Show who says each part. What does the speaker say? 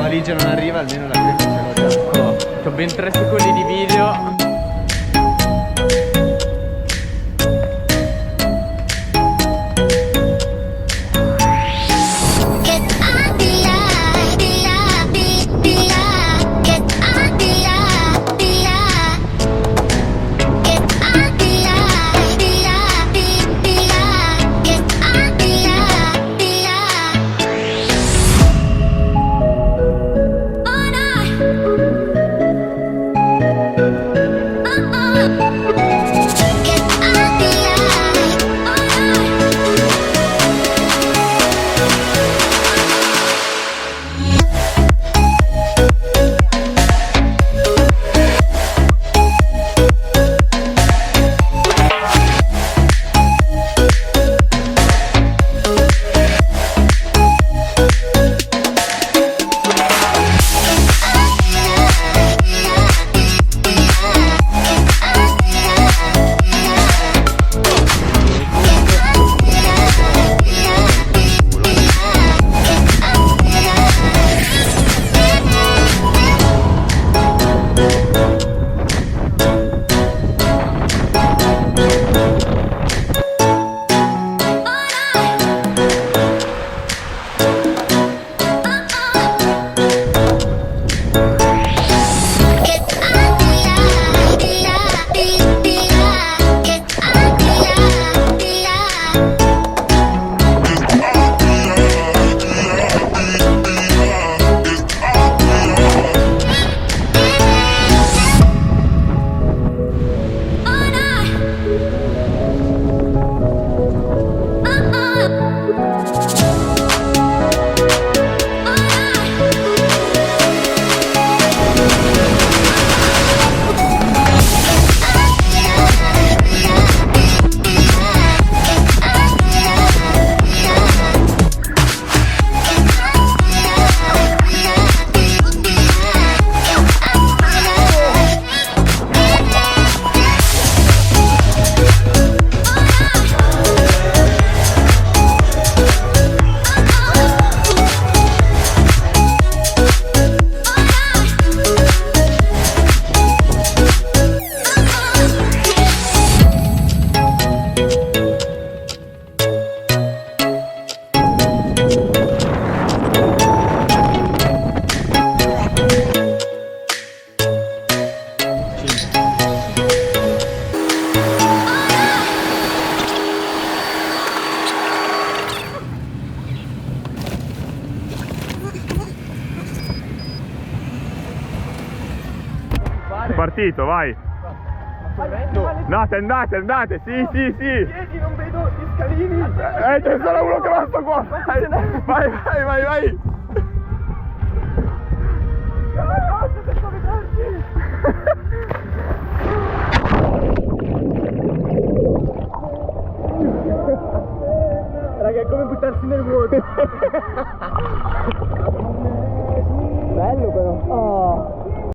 Speaker 1: valigia non arriva, almeno la crema ce l'ho già. Oh, c'ho ben 3 secondi di video.
Speaker 2: Partito, vai! Andate, sì!
Speaker 1: Piedi, non vedo gli scalini!
Speaker 2: C'è solo uno che va sto qua! Vai!
Speaker 1: Raga, è come buttarsi nel vuoto!